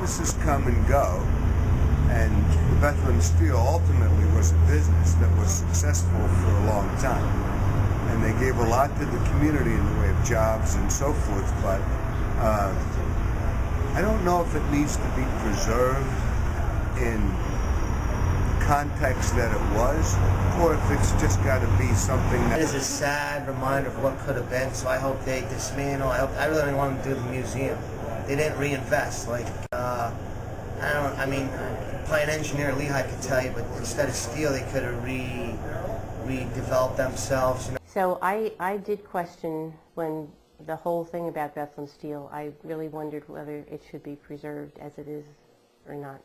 businesses come and go, and the Bethlehem Steel ultimately was a business that was successful for a long time. And they gave a lot to the community in the way of jobs and so forth, but I don't know if it needs to be preserved in the context that it was, or if it's just got to be something that... It is a sad reminder of what could have been, so I hope they dismantle. I really didn't want them to do the museum. They didn't reinvest. Like, I mean, probably an engineer at Lehigh could tell you, but instead of steel, they could have redeveloped themselves. You know? So I did question when the whole thing about Bethlehem Steel, I really wondered whether it should be preserved as it is or not.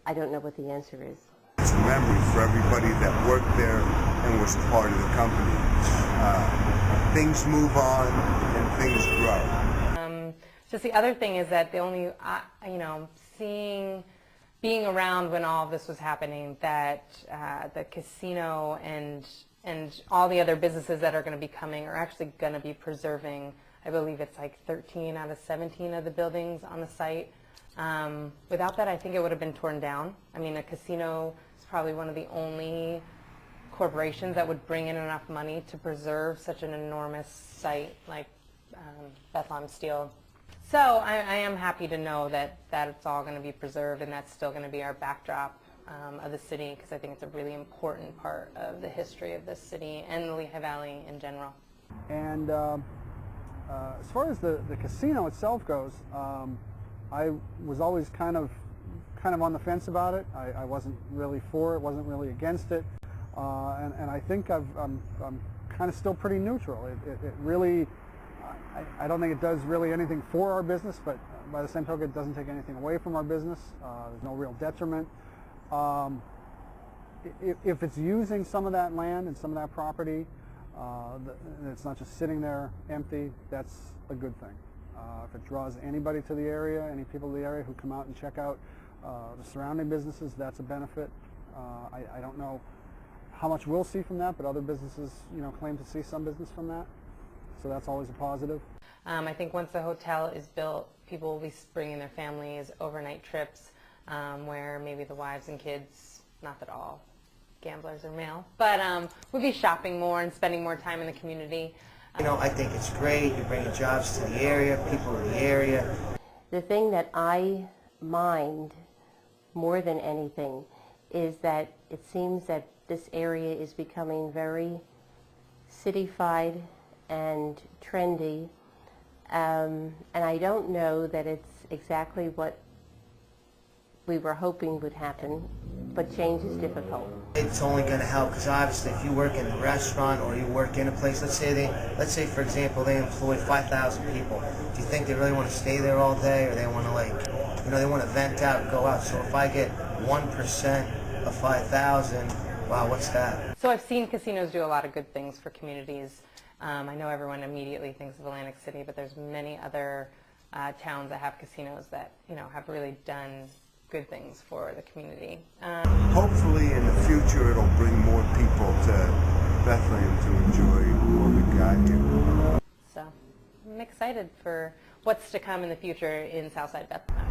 I don't know what the answer is. It's a memory for everybody that worked there and was part of the company. Things move on and things grow. Just the other thing is that the only, being around when all of this was happening, that the casino and all the other businesses that are going to be coming are actually going to be preserving, I believe it's like 13 out of 17 of the buildings on the site. Without that, I think it would have been torn down. I mean, a casino is probably one of the only corporations that would bring in enough money to preserve such an enormous site like Bethlehem Steel. So I am happy to know that it's all going to be preserved, and that's still going to be our backdrop of the city, because I think it's a really important part of the history of this city and the Lehigh Valley in general. And as far as the casino itself goes, I was always kind of on the fence about it. I wasn't really for it, wasn't really against it, and I think I'm kind of still pretty neutral. It really, I don't think it does really anything for our business, but by the same token, it doesn't take anything away from our business. There's no real detriment. If it's using some of that land and some of that property, and it's not just sitting there empty, that's a good thing. If it draws anybody to the area, any people to the area who come out and check out the surrounding businesses, that's a benefit. I don't know how much we'll see from that, but other businesses, claim to see some business from that. So that's always a positive. I think once the hotel is built, people will be bringing their families, overnight trips, where maybe the wives and kids, not that all gamblers are male, but we'll be shopping more and spending more time in the community. I think it's great. You're bringing jobs to the area, people in the area. The thing that I mind more than anything is that it seems that this area is becoming very cityfied and trendy, and I don't know that it's exactly what we were hoping would happen, but change is difficult. It's only going to help, because obviously if you work in a restaurant or you work in a place, let's say for example they employ 5,000 people. Do you think they really want to stay there all day, or they want to they want to vent out and go out? So if I get 1% of 5,000, wow, what's that? So I've seen casinos do a lot of good things for communities. I know everyone immediately thinks of Atlantic City, but there's many other towns that have casinos that have really done good things for the community. Hopefully in the future it'll bring more people to Bethlehem to enjoy what we've got here. So I'm excited for what's to come in the future in Southside Bethlehem.